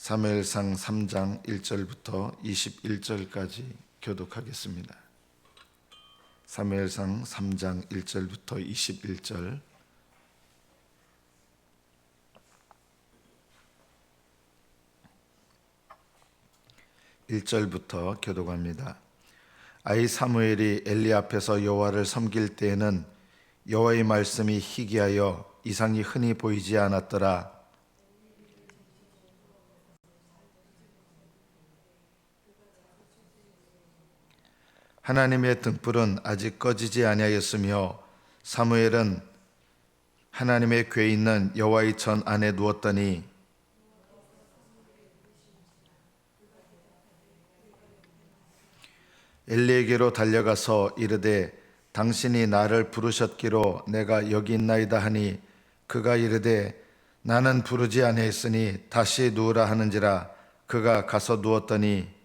사무엘상 3장 1절부터 21절까지 교독하겠습니다. 사무엘상 3장 1절부터 21절. (1절부터) 교독합니다. 아이 사무엘이 엘리 앞에서 여호와를 섬길 때에는 여호와의 말씀이 희귀하여 이상이 흔히 보이지 않았더라. 하나님의 등불은 아직 꺼지지 아니하였으며 사무엘은 하나님의 궤에 있는 여호와의 전 안에 누웠더니 엘리에게로 달려가서 이르되 당신이 나를 부르셨기로 내가 여기 있나이다 하니 그가 이르되 나는 부르지 아니하였으니 다시 누우라 하는지라. 그가 가서 누웠더니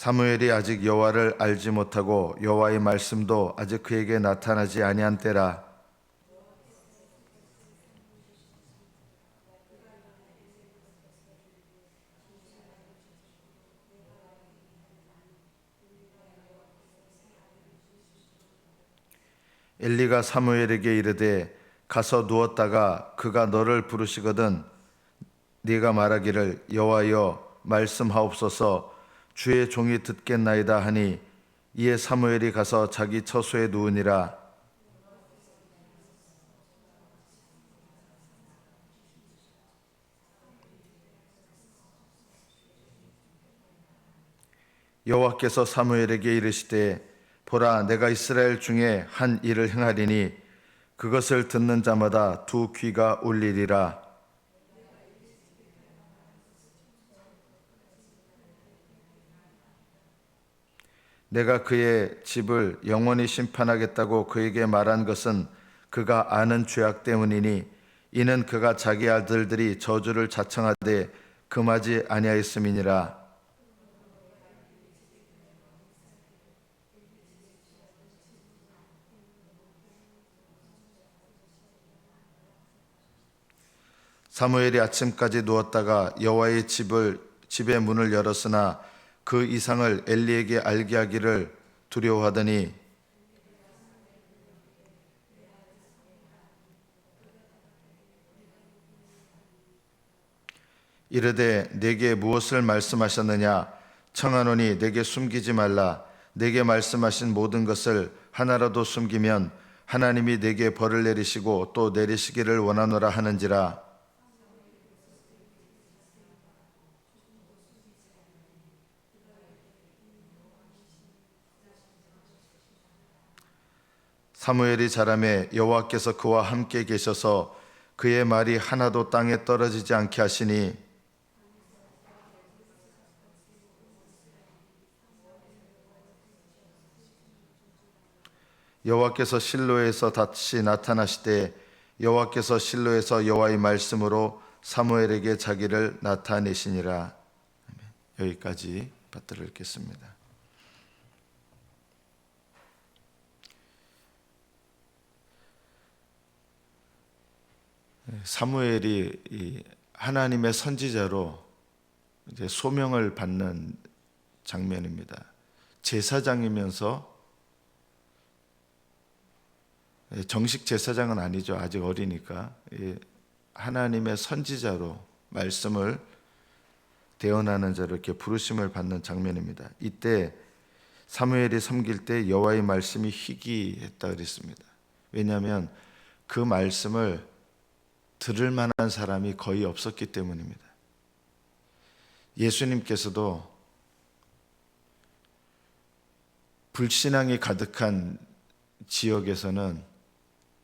사무엘이 아직 여호와를 알지 못하고 여호와의 말씀도 아직 그에게 나타나지 아니한 때라. 엘리가 사무엘에게 이르되 가서 누웠다가 그가 너를 부르시거든 네가 말하기를 여호와여 말씀하옵소서 주의 종이 듣겠나이다 하니 이에 사무엘이 가서 자기 처소에 누우니라. 여호와께서 사무엘에게 이르시되 보라 내가 이스라엘 중에 한 일을 행하리니 그것을 듣는 자마다 두 귀가 울리리라. 내가 그의 집을 영원히 심판하겠다고 그에게 말한 것은 그가 아는 죄악 때문이니 이는 그가 자기 아들들이 저주를 자청하되 금하지 아니하였음이니라. 사무엘이 아침까지 누웠다가 여호와의 집의 문을 열었으나 그 이상을 엘리에게 알게 하기를 두려워하더니 이르되 내게 무엇을 말씀하셨느냐. 청하노니 내게 숨기지 말라. 내게 말씀하신 모든 것을 하나라도 숨기면 하나님이 내게 벌을 내리시고 또 내리시기를 원하노라 하는지라. 사무엘이 자라매 여호와께서 그와 함께 계셔서 그의 말이 하나도 땅에 떨어지지 않게 하시니 여호와께서 실로에서 다시 나타나시되 여호와께서 실로에서 여호와의 말씀으로 사무엘에게 자기를 나타내시니라. 여기까지 받들어 읽겠습니다. 사무엘이 하나님의 선지자로 이제 소명을 받는 장면입니다. 제사장이면서 정식 제사장은 아니죠. 아직 어리니까 하나님의 선지자로 말씀을 대언하는 자로 이렇게 부르심을 받는 장면입니다. 이때 사무엘이 섬길 때 여호와의 말씀이 희귀했다 그랬습니다. 왜냐하면 그 말씀을 들을 만한 사람이 거의 없었기 때문입니다. 예수님께서도 불신앙이 가득한 지역에서는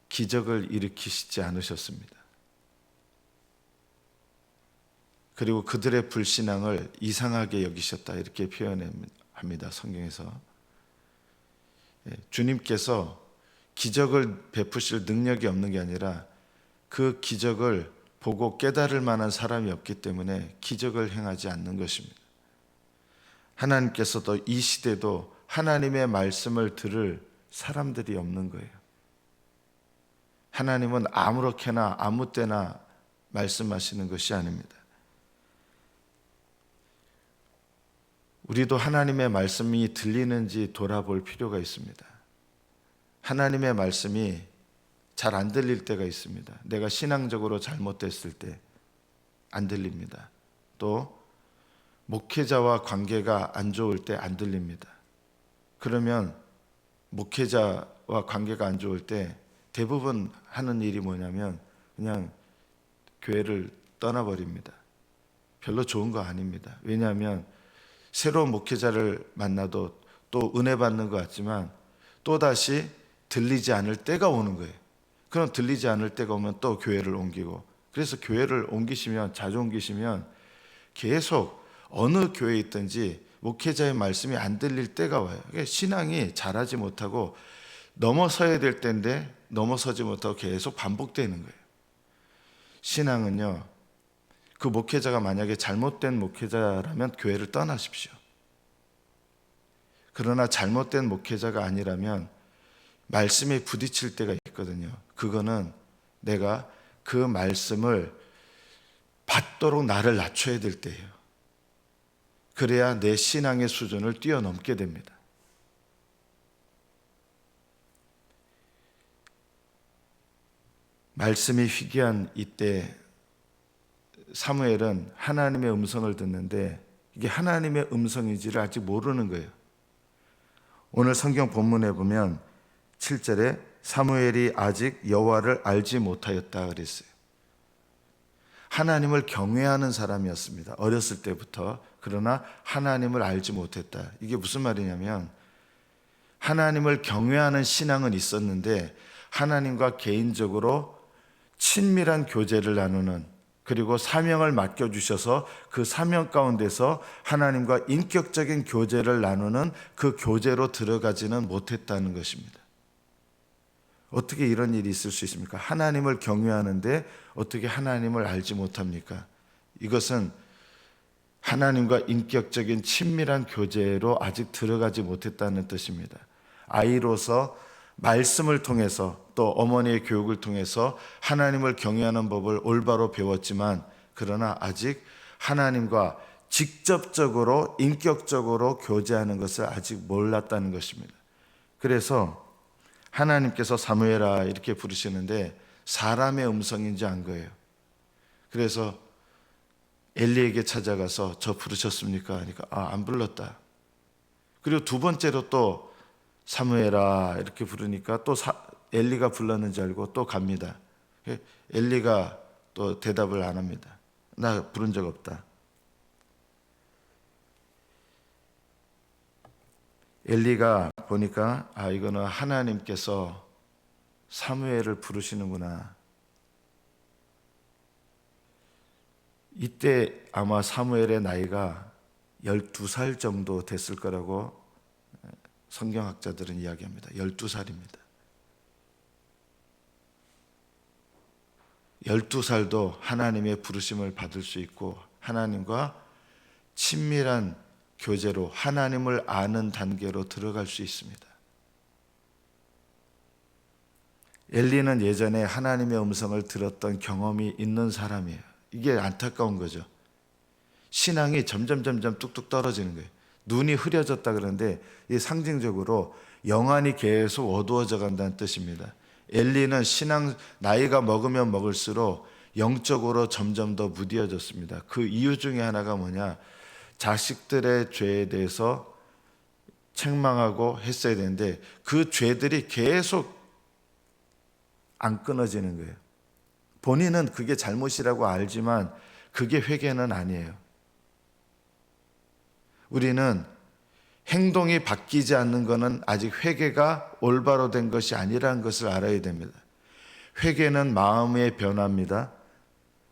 기적을 일으키시지 않으셨습니다. 그리고 그들의 불신앙을 이상하게 여기셨다 이렇게 표현합니다. 성경에서. 주님께서 기적을 베푸실 능력이 없는 게 아니라 그 기적을 보고 깨달을 만한 사람이 없기 때문에 기적을 행하지 않는 것입니다. 하나님께서도 이 시대도 하나님의 말씀을 들을 사람들이 없는 거예요. 하나님은 아무렇게나 아무 때나 말씀하시는 것이 아닙니다. 우리도 하나님의 말씀이 들리는지 돌아볼 필요가 있습니다. 하나님의 말씀이 잘 안 들릴 때가 있습니다. 내가 신앙적으로 잘못됐을 때 안 들립니다. 또 목회자와 관계가 안 좋을 때 안 들립니다. 그러면 목회자와 관계가 안 좋을 때 대부분 하는 일이 뭐냐면 그냥 교회를 떠나버립니다. 별로 좋은 거 아닙니다. 왜냐하면 새로운 목회자를 만나도 또 은혜 받는 것 같지만 또다시 들리지 않을 때가 오는 거예요. 그럼 들리지 않을 때가 오면 또 교회를 옮기고, 그래서 교회를 옮기시면, 자주 옮기시면 계속 어느 교회에 있든지 목회자의 말씀이 안 들릴 때가 와요. 그러니까 신앙이 자라지 못하고 넘어서야 될 때인데 넘어서지 못하고 계속 반복되는 거예요. 신앙은요, 그 목회자가 만약에 잘못된 목회자라면 교회를 떠나십시오. 그러나 잘못된 목회자가 아니라면 말씀에 부딪힐 때가 있거든요. 그거는 내가 그 말씀을 받도록 나를 낮춰야 될 때예요. 그래야 내 신앙의 수준을 뛰어넘게 됩니다. 말씀이 희귀한 이때 사무엘은 하나님의 음성을 듣는데 이게 하나님의 음성인지를 아직 모르는 거예요. 오늘 성경 본문에 보면 7절에 사무엘이 아직 여호와를 알지 못하였다 그랬어요. 하나님을 경외하는 사람이었습니다. 어렸을 때부터. 그러나 하나님을 알지 못했다. 이게 무슨 말이냐면 하나님을 경외하는 신앙은 있었는데 하나님과 개인적으로 친밀한 교제를 나누는, 그리고 사명을 맡겨주셔서 그 사명 가운데서 하나님과 인격적인 교제를 나누는 그 교제로 들어가지는 못했다는 것입니다. 어떻게 이런 일이 있을 수 있습니까? 하나님을 경외하는데 어떻게 하나님을 알지 못합니까? 이것은 하나님과 인격적인 친밀한 교제로 아직 들어가지 못했다는 뜻입니다. 아이로서 말씀을 통해서 또 어머니의 교육을 통해서 하나님을 경외하는 법을 올바로 배웠지만 그러나 아직 하나님과 직접적으로 인격적으로 교제하는 것을 아직 몰랐다는 것입니다. 그래서 하나님께서 사무엘아 이렇게 부르시는데 사람의 음성인지 안 거예요. 그래서 엘리에게 찾아가서 저 부르셨습니까? 하니까 안 불렀다. 그리고 두 번째로 또 사무엘아 이렇게 부르니까 또 엘리가 불렀는지 알고 또 갑니다. 엘리가 또 대답을 안 합니다. 나 부른 적 없다. 엘리가 보니까 이거는 하나님께서 사무엘을 부르시는구나. 이때 아마 사무엘의 나이가 12살 정도 됐을 거라고 성경학자들은 이야기합니다. 12살입니다. 12살도 하나님의 부르심을 받을 수 있고 하나님과 친밀한 교제로 하나님을 아는 단계로 들어갈 수 있습니다. 엘리는 예전에 하나님의 음성을 들었던 경험이 있는 사람이에요. 이게 안타까운 거죠. 신앙이 점점 뚝뚝 떨어지는 거예요. 눈이 흐려졌다 그러는데 이 상징적으로 영안이 계속 어두워져 간다는 뜻입니다. 엘리는 신앙 나이가 먹으면 먹을수록 영적으로 점점 더 무뎌졌습니다. 그 이유 중에 하나가 뭐냐? 자식들의 죄에 대해서 책망하고 했어야 되는데 그 죄들이 계속 안 끊어지는 거예요. 본인은 그게 잘못이라고 알지만 그게 회개는 아니에요. 우리는 행동이 바뀌지 않는 것은 아직 회개가 올바로 된 것이 아니라는 것을 알아야 됩니다. 회개는 마음의 변화입니다.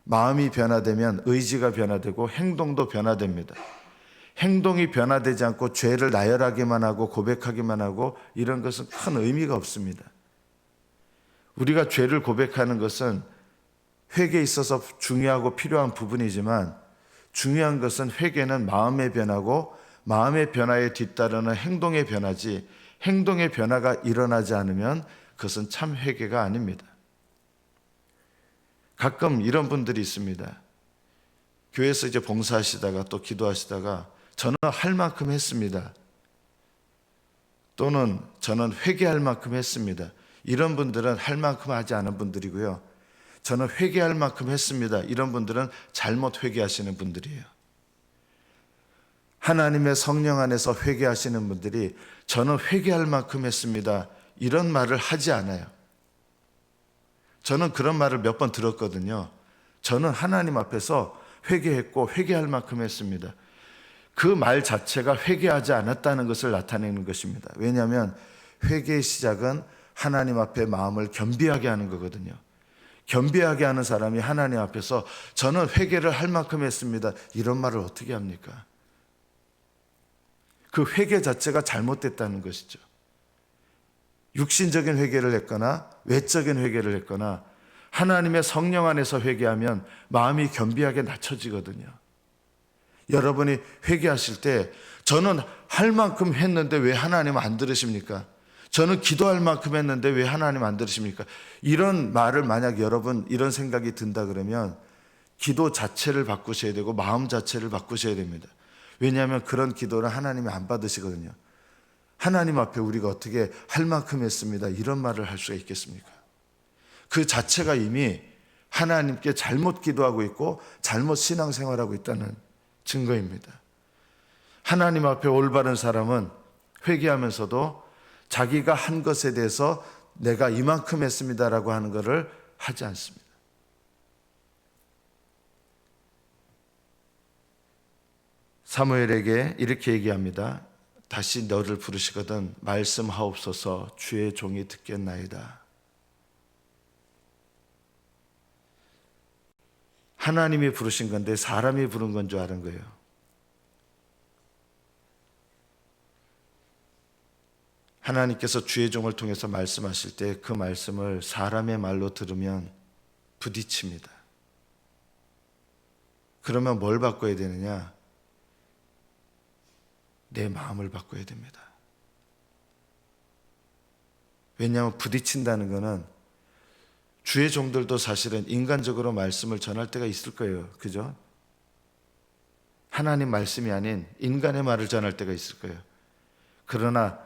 마음이 변화되면 의지가 변화되고 행동도 변화됩니다. 행동이 변화되지 않고 죄를 나열하기만 하고 고백하기만 하고 이런 것은 큰 의미가 없습니다. 우리가 죄를 고백하는 것은 회개에 있어서 중요하고 필요한 부분이지만 중요한 것은 회개는 마음의 변화고 마음의 변화에 뒤따르는 행동의 변화지 행동의 변화가 일어나지 않으면 그것은 참 회개가 아닙니다. 가끔 이런 분들이 있습니다. 교회에서 이제 봉사하시다가 또 기도하시다가 저는 할 만큼 했습니다. 또는 저는 회개할 만큼 했습니다. 이런 분들은 할 만큼 하지 않은 분들이고요. 저는 회개할 만큼 했습니다. 이런 분들은 잘못 회개하시는 분들이에요. 하나님의 성령 안에서 회개하시는 분들이 저는 회개할 만큼 했습니다. 이런 말을 하지 않아요. 저는 그런 말을 몇 번 들었거든요. 저는 하나님 앞에서 회개했고 회개할 만큼 했습니다. 그 말 자체가 회개하지 않았다는 것을 나타내는 것입니다. 왜냐하면 회개의 시작은 하나님 앞에 마음을 겸비하게 하는 거거든요. 겸비하게 하는 사람이 하나님 앞에서 저는 회개를 할 만큼 했습니다. 이런 말을 어떻게 합니까? 그 회개 자체가 잘못됐다는 것이죠. 육신적인 회개를 했거나 외적인 회개를 했거나 하나님의 성령 안에서 회개하면 마음이 겸비하게 낮춰지거든요. 여러분이 회개하실 때 저는 할 만큼 했는데 왜 하나님 안 들으십니까? 저는 기도할 만큼 했는데 왜 하나님 안 들으십니까? 이런 말을 만약 여러분 이런 생각이 든다 그러면 기도 자체를 바꾸셔야 되고 마음 자체를 바꾸셔야 됩니다. 왜냐하면 그런 기도는 하나님이 안 받으시거든요. 하나님 앞에 우리가 어떻게 할 만큼 했습니다. 이런 말을 할 수가 있겠습니까? 그 자체가 이미 하나님께 잘못 기도하고 있고 잘못 신앙생활하고 있다는 증거입니다. 하나님 앞에 올바른 사람은 회개하면서도 자기가 한 것에 대해서 내가 이만큼 했습니다라고 하는 것을 하지 않습니다. 사무엘에게 이렇게 얘기합니다. 다시 너를 부르시거든 말씀하옵소서 주의 종이 듣겠나이다. 하나님이 부르신 건데 사람이 부른 건 줄 아는 거예요. 하나님께서 주의 종을 통해서 말씀하실 때 그 말씀을 사람의 말로 들으면 부딪힙니다. 그러면 뭘 바꿔야 되느냐? 내 마음을 바꿔야 됩니다. 왜냐하면 부딪힌다는 것은 주의 종들도 사실은 인간적으로 말씀을 전할 때가 있을 거예요. 그죠? 하나님 말씀이 아닌 인간의 말을 전할 때가 있을 거예요. 그러나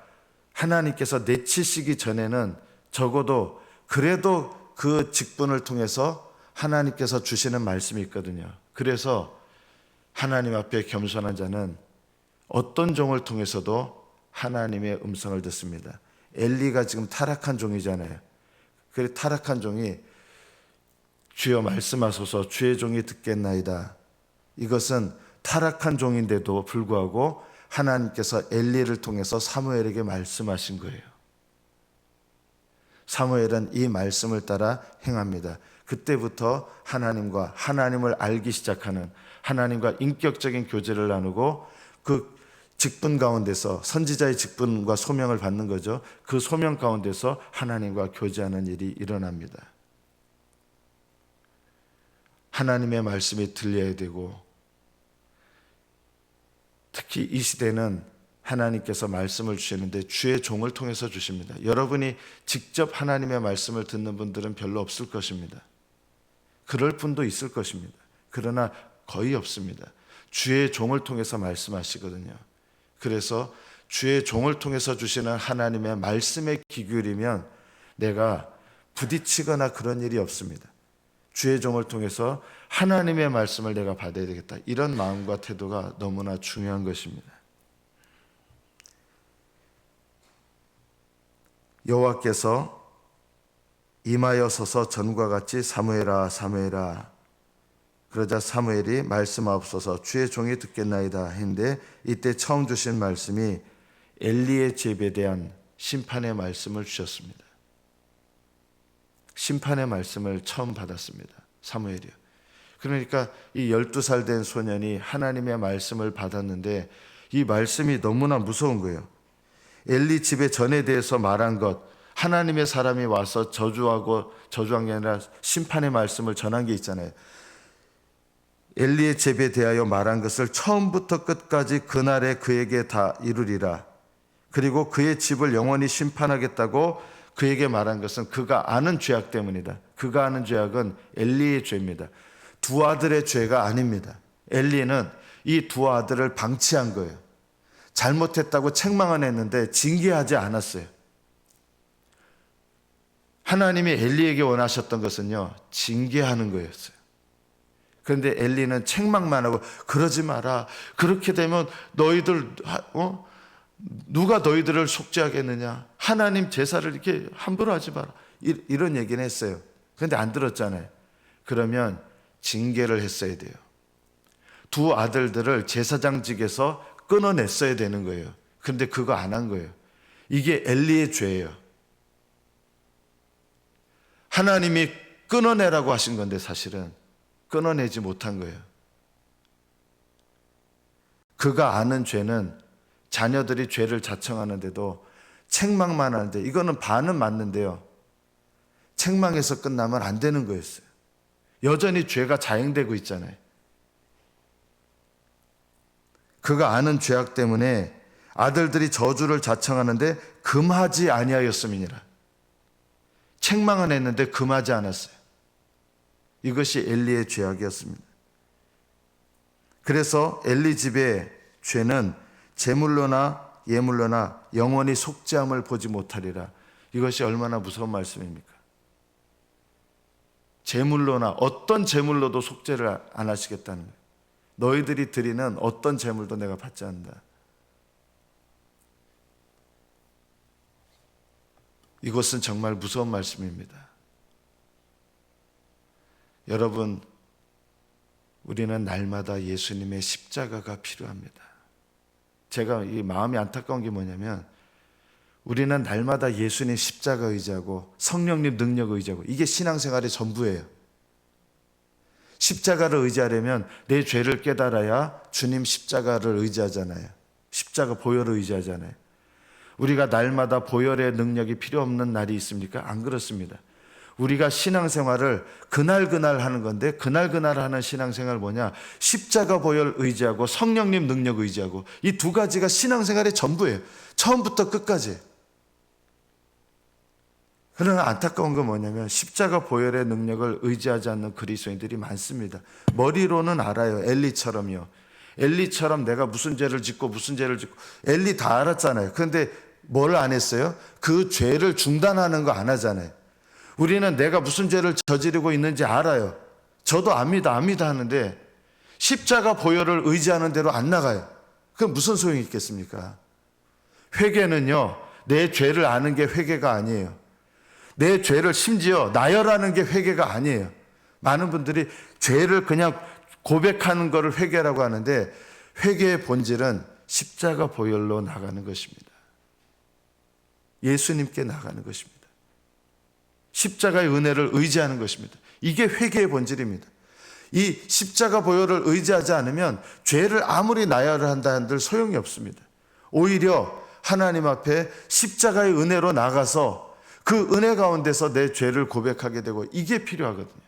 하나님께서 내치시기 전에는 적어도 그래도 그 직분을 통해서 하나님께서 주시는 말씀이 있거든요. 그래서 하나님 앞에 겸손한 자는 어떤 종을 통해서도 하나님의 음성을 듣습니다. 엘리가 지금 타락한 종이잖아요. 그 타락한 종이 주여 말씀하소서 주의 종이 듣겠나이다. 이것은 타락한 종인데도 불구하고 하나님께서 엘리를 통해서 사무엘에게 말씀하신 거예요. 사무엘은 이 말씀을 따라 행합니다. 그때부터 하나님과 하나님을 알기 시작하는 하나님과 인격적인 교제를 나누고 그 직분 가운데서 선지자의 직분과 소명을 받는 거죠. 그 소명 가운데서 하나님과 교제하는 일이 일어납니다. 하나님의 말씀이 들려야 되고 특히 이 시대는 하나님께서 말씀을 주시는데 주의 종을 통해서 주십니다. 여러분이 직접 하나님의 말씀을 듣는 분들은 별로 없을 것입니다. 그럴 분도 있을 것입니다. 그러나 거의 없습니다. 주의 종을 통해서 말씀하시거든요. 그래서 주의 종을 통해서 주시는 하나님의 말씀에 귀 기울이면 내가 부딪히거나 그런 일이 없습니다. 주의 종을 통해서 하나님의 말씀을 내가 받아야 되겠다. 이런 마음과 태도가 너무나 중요한 것입니다. 여호와께서 임하여 서서 전과 같이 사무엘아 사무엘아 그러자 사무엘이 말씀하옵소서 주의 종이 듣겠나이다 했는데 이때 처음 주신 말씀이 엘리의 죄에 대한 심판의 말씀을 주셨습니다. 심판의 말씀을 처음 받았습니다. 사무엘이요. 그러니까 이 12살 된 소년이 하나님의 말씀을 받았는데 이 말씀이 너무나 무서운 거예요. 엘리 집의 전에 대해서 말한 것, 하나님의 사람이 와서 저주한 게 아니라 심판의 말씀을 전한 게 있잖아요. 엘리의 집에 대하여 말한 것을 처음부터 끝까지 그날에 그에게 다 이루리라. 그리고 그의 집을 영원히 심판하겠다고 그에게 말한 것은 그가 아는 죄악 때문이다. 그가 아는 죄악은 엘리의 죄입니다. 두 아들의 죄가 아닙니다. 엘리는 이 두 아들을 방치한 거예요. 잘못했다고 책망은 했는데 징계하지 않았어요. 하나님이 엘리에게 원하셨던 것은요, 징계하는 거였어요. 그런데 엘리는 책망만 하고 그러지 마라. 그렇게 되면 너희들 누가 너희들을 속죄하겠느냐. 하나님 제사를 이렇게 함부로 하지 마라. 이런 얘기는 했어요. 그런데 안 들었잖아요. 그러면 징계를 했어야 돼요. 두 아들들을 제사장직에서 끊어냈어야 되는 거예요. 그런데 그거 안 한 거예요. 이게 엘리의 죄예요. 하나님이 끊어내라고 하신 건데 사실은 끊어내지 못한 거예요. 그가 아는 죄는 자녀들이 죄를 자청하는데도 책망만 하는데, 이거는 반은 맞는데요, 책망에서 끝나면 안 되는 거였어요. 여전히 죄가 자행되고 있잖아요. 그가 아는 죄악 때문에 아들들이 저주를 자청하는데 금하지 아니하였음이니라. 책망은 했는데 금하지 않았어요. 이것이 엘리의 죄악이었습니다. 그래서 엘리 집의 죄는 제물로나 예물로나 영원히 속죄함을 보지 못하리라. 이것이 얼마나 무서운 말씀입니까? 제물로나 어떤 제물로도 속죄를 안 하시겠다는 거예요. 너희들이 드리는 어떤 제물도 내가 받지 않는다. 이것은 정말 무서운 말씀입니다. 여러분, 우리는 날마다 예수님의 십자가가 필요합니다. 제가 이 마음이 안타까운 게 뭐냐면, 우리는 날마다 예수님 십자가 의지하고 성령님 능력 의지하고, 이게 신앙생활의 전부예요. 십자가를 의지하려면 내 죄를 깨달아야 주님 십자가를 의지하잖아요. 십자가 보혈을 의지하잖아요. 우리가 날마다 보혈의 능력이 필요 없는 날이 있습니까? 안 그렇습니다. 우리가 신앙생활을 그날 하는 건데, 그날 하는 신앙생활 뭐냐? 십자가 보혈 의지하고 성령님 능력 의지하고, 이 두 가지가 신앙생활의 전부예요. 처음부터 끝까지. 그러나 안타까운 건 뭐냐면, 십자가 보혈의 능력을 의지하지 않는 그리스도인들이 많습니다. 머리로는 알아요. 엘리처럼요. 엘리처럼 내가 무슨 죄를 짓고 엘리 다 알았잖아요. 그런데 뭘 안 했어요? 그 죄를 중단하는 거 안 하잖아요. 우리는 내가 무슨 죄를 저지르고 있는지 알아요. 저도 압니다 하는데 십자가 보혈을 의지하는 대로 안 나가요. 그럼 무슨 소용이 있겠습니까? 회개는요, 내 죄를 아는 게 회개가 아니에요. 내 죄를 심지어 나열하는 게 회개가 아니에요. 많은 분들이 죄를 그냥 고백하는 것을 회개라고 하는데, 회개의 본질은 십자가 보혈로 나가는 것입니다. 예수님께 나가는 것입니다. 십자가의 은혜를 의지하는 것입니다. 이게 회개의 본질입니다. 이 십자가 보혈을 의지하지 않으면 죄를 아무리 나열을 한다 한들 소용이 없습니다. 오히려 하나님 앞에 십자가의 은혜로 나가서 그 은혜 가운데서 내 죄를 고백하게 되고, 이게 필요하거든요.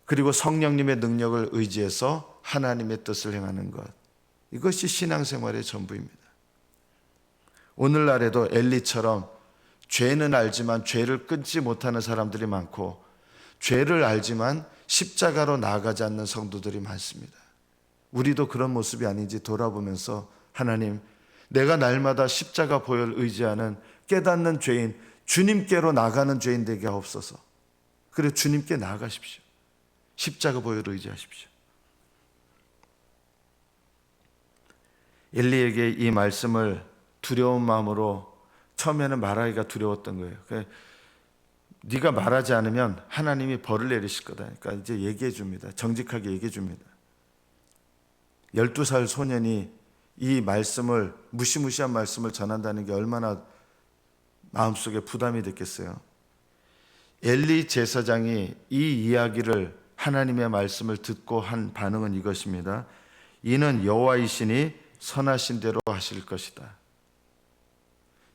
그리고 성령님의 능력을 의지해서 하나님의 뜻을 행하는 것, 이것이 신앙생활의 전부입니다. 오늘날에도 엘리처럼 죄는 알지만 죄를 끊지 못하는 사람들이 많고, 죄를 알지만 십자가로 나아가지 않는 성도들이 많습니다. 우리도 그런 모습이 아닌지 돌아보면서, 하나님, 내가 날마다 십자가 보혈을 의지하는 깨닫는 죄인, 주님께로 나가는 죄인 되게 하옵소서. 그리고 주님께 나아가십시오. 십자가 보혈을 의지하십시오. 엘리에게 이 말씀을 두려운 마음으로, 처음에는 말하기가 두려웠던 거예요. 네가 말하지 않으면 하나님이 벌을 내리실 거다. 그러니까 이제 얘기해 줍니다. 정직하게 얘기해 줍니다. 12살 소년이 이 말씀을, 무시무시한 말씀을 전한다는 게 얼마나 마음속에 부담이 됐겠어요. 엘리 제사장이 이 이야기를, 하나님의 말씀을 듣고 한 반응은 이것입니다. 이는 여호와이시니 선하신 대로 하실 것이다.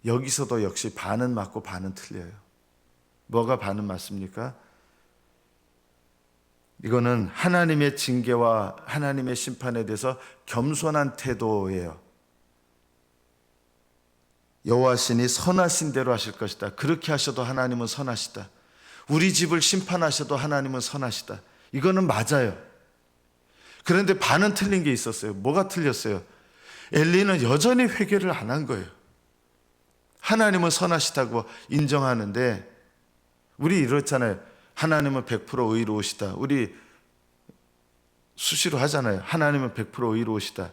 여기서도 역시 반은 맞고 반은 틀려요. 뭐가 반은 맞습니까? 이거는 하나님의 징계와 하나님의 심판에 대해서 겸손한 태도예요. 여호와시니 선하신 대로 하실 것이다. 그렇게 하셔도 하나님은 선하시다. 우리 집을 심판하셔도 하나님은 선하시다. 이거는 맞아요. 그런데 반은 틀린 게 있었어요. 뭐가 틀렸어요? 엘리는 여전히 회개를 안 한 거예요. 하나님은 선하시다고 인정하는데, 우리 이렇잖아요. 하나님은 100% 의로우시다. 우리 수시로 하잖아요. 하나님은 100% 의로우시다.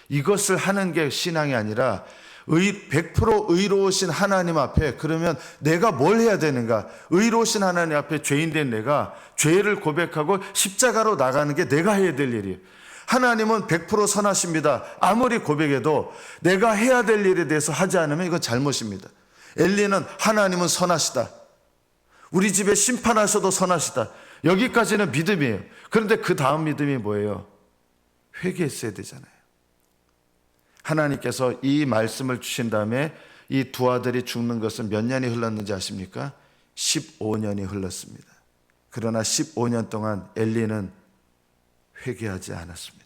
이것을 하는 게 신앙이 아니라 100% 의로우신 하나님 앞에, 그러면 내가 뭘 해야 되는가? 의로우신 하나님 앞에 죄인된 내가 죄를 고백하고 십자가로 나가는 게 내가 해야 될 일이에요. 하나님은 100% 선하십니다. 아무리 고백해도 내가 해야 될 일에 대해서 하지 않으면 이건 잘못입니다. 엘리는 하나님은 선하시다. 우리 집에 심판하셔도 선하시다. 여기까지는 믿음이에요. 그런데 그 다음 믿음이 뭐예요? 회개했어야 되잖아요. 하나님께서 이 말씀을 주신 다음에 이 두 아들이 죽는 것은 몇 년이 흘렀는지 아십니까? 15년이 흘렀습니다. 그러나 15년 동안 엘리는 회개하지 않았습니다.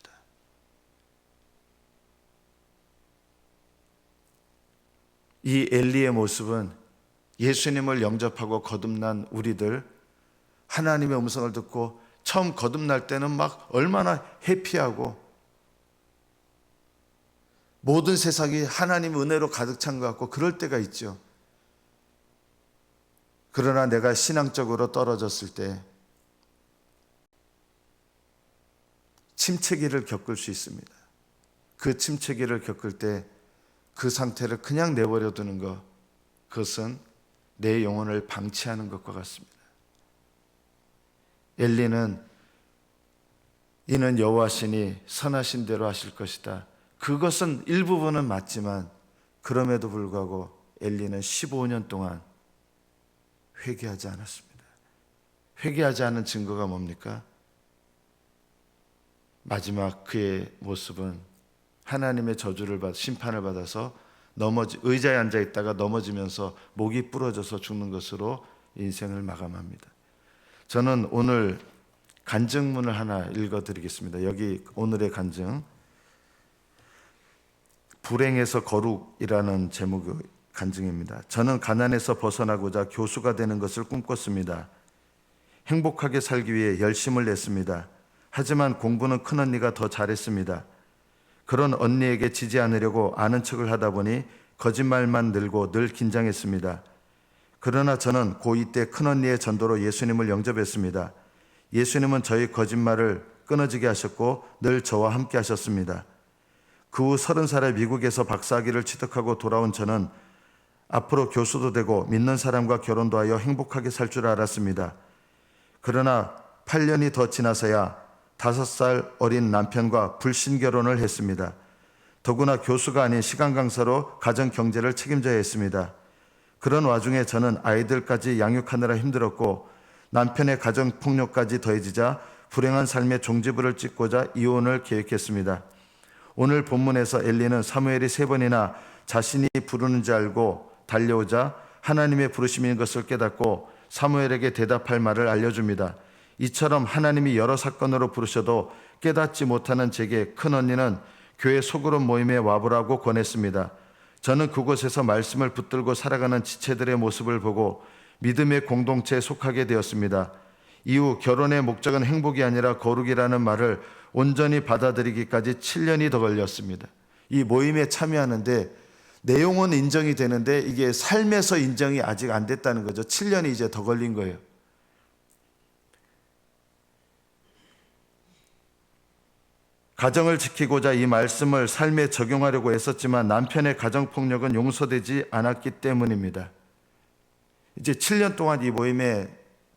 이 엘리의 모습은 예수님을 영접하고 거듭난 우리들, 하나님의 음성을 듣고 처음 거듭날 때는 막 얼마나 해피하고 모든 세상이 하나님의 은혜로 가득 찬 것 같고 그럴 때가 있죠. 그러나 내가 신앙적으로 떨어졌을 때 침체기를 겪을 수 있습니다. 그 침체기를 겪을 때 그 상태를 그냥 내버려 두는 것, 그것은 내 영혼을 방치하는 것과 같습니다. 엘리는 이는 여호와시니 선하신 대로 하실 것이다. 그것은 일부분은 맞지만 그럼에도 불구하고 엘리는 15년 동안 회개하지 않았습니다. 회개하지 않은 증거가 뭡니까? 마지막 그의 모습은 하나님의 저주를 받아 심판을 받아서 의자에 앉아 있다가 넘어지면서 목이 부러져서 죽는 것으로 인생을 마감합니다. 저는 오늘 간증문을 하나 읽어드리겠습니다. 여기 오늘의 간증, 불행에서 거룩이라는 제목의 간증입니다. 저는 가난에서 벗어나고자 교수가 되는 것을 꿈꿨습니다. 행복하게 살기 위해 열심을 냈습니다. 하지만 공부는 큰언니가 더 잘했습니다. 그런 언니에게 지지 않으려고 아는 척을 하다 보니 거짓말만 늘고 늘 긴장했습니다. 그러나 저는 고2 때 큰언니의 전도로 예수님을 영접했습니다. 예수님은 저희 거짓말을 끊어지게 하셨고 늘 저와 함께 하셨습니다. 그 후 30살에 미국에서 박사학위를 취득하고 돌아온 저는 앞으로 교수도 되고 믿는 사람과 결혼도 하여 행복하게 살 줄 알았습니다. 그러나 8년이 더 지나서야 5살 어린 남편과 불신 결혼을 했습니다. 더구나 교수가 아닌 시간 강사로 가정 경제를 책임져야 했습니다. 그런 와중에 저는 아이들까지 양육하느라 힘들었고 남편의 가정 폭력까지 더해지자 불행한 삶의 종지부를 찍고자 이혼을 계획했습니다. 오늘 본문에서 엘리는 사무엘이 3번이나 자신이 부르는지 알고 달려오자 하나님의 부르심인 것을 깨닫고 사무엘에게 대답할 말을 알려줍니다. 이처럼 하나님이 여러 사건으로 부르셔도 깨닫지 못하는 제게 큰언니는 교회 소그룹 모임에 와보라고 권했습니다. 저는 그곳에서 말씀을 붙들고 살아가는 지체들의 모습을 보고 믿음의 공동체에 속하게 되었습니다. 이후 결혼의 목적은 행복이 아니라 거룩이라는 말을 온전히 받아들이기까지 7년이 더 걸렸습니다. 이 모임에 참여하는데 내용은 인정이 되는데 이게 삶에서 인정이 아직 안 됐다는 거죠. 7년이 이제 더 걸린 거예요. 가정을 지키고자 이 말씀을 삶에 적용하려고 했었지만 남편의 가정폭력은 용서되지 않았기 때문입니다. 이제 7년 동안 이 모임에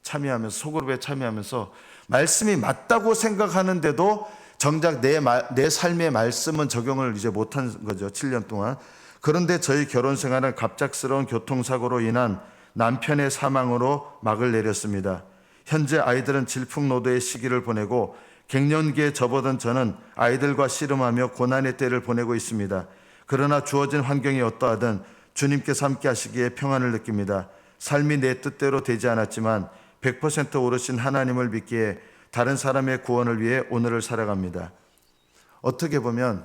참여하면서, 소그룹에 참여하면서 말씀이 맞다고 생각하는데도 정작 내 삶의 말씀은 적용을 이제 못한 거죠. 7년 동안. 그런데 저희 결혼 생활은 갑작스러운 교통사고로 인한 남편의 사망으로 막을 내렸습니다. 현재 아이들은 질풍노도의 시기를 보내고 갱년기에 접어든 저는 아이들과 씨름하며 고난의 때를 보내고 있습니다. 그러나 주어진 환경이 어떠하든 주님께서 함께 하시기에 평안을 느낍니다. 삶이 내 뜻대로 되지 않았지만 100% 오르신 하나님을 믿기에 다른 사람의 구원을 위해 오늘을 살아갑니다. 어떻게 보면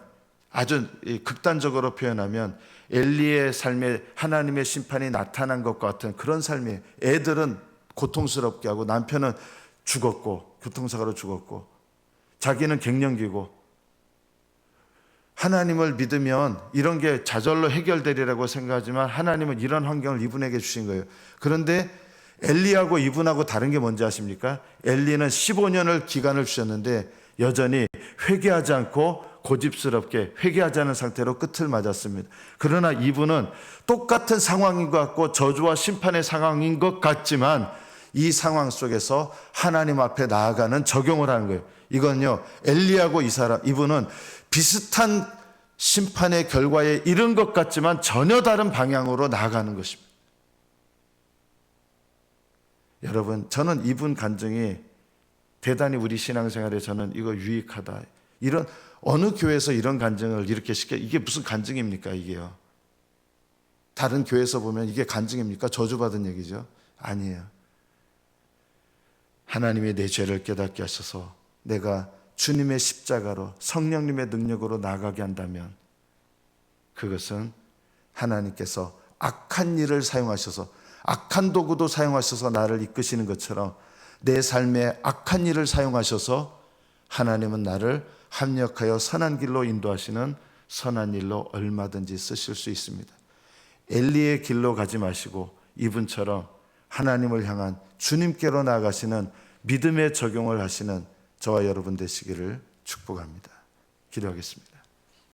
아주 극단적으로 표현하면 엘리의 삶에 하나님의 심판이 나타난 것과 같은 그런 삶이에요. 애들은 고통스럽게 하고 남편은 죽었고 교통사고로 죽었고 자기는 갱년기고, 하나님을 믿으면 이런 게 좌절로 해결되리라고 생각하지만 하나님은 이런 환경을 이분에게 주신 거예요. 그런데 엘리하고 이분하고 다른 게 뭔지 아십니까? 엘리는 15년을 기간을 주셨는데 여전히 회개하지 않고 고집스럽게 회개하지 않은 상태로 끝을 맞았습니다. 그러나 이분은 똑같은 상황인 것 같고 저주와 심판의 상황인 것 같지만 이 상황 속에서 하나님 앞에 나아가는 적용을 하는 거예요. 이건요, 엘리하고 이분은 비슷한 심판의 결과에 이른 것 같지만 전혀 다른 방향으로 나아가는 것입니다. 여러분, 저는 이분 간증이 대단히 우리 신앙생활에 저는 이거 유익하다. 이런 어느 교회에서 이런 간증을 이렇게 이게 무슨 간증입니까 이게요? 다른 교회에서 보면 이게 간증입니까? 저주받은 얘기죠? 아니에요. 하나님이 내 죄를 깨닫게 하셔서 내가 주님의 십자가로 성령님의 능력으로 나아가게 한다면 그것은 하나님께서 악한 일을 사용하셔서 악한 도구도 사용하셔서 나를 이끄시는 것처럼 내 삶에 악한 일을 사용하셔서 하나님은 나를 합력하여 선한 길로 인도하시는 선한 일로 얼마든지 쓰실 수 있습니다. 엘리의 길로 가지 마시고 이분처럼 하나님을 향한 주님께로 나아가시는 믿음의 적용을 하시는 저와 여러분 되시기를 축복합니다. 기도하겠습니다.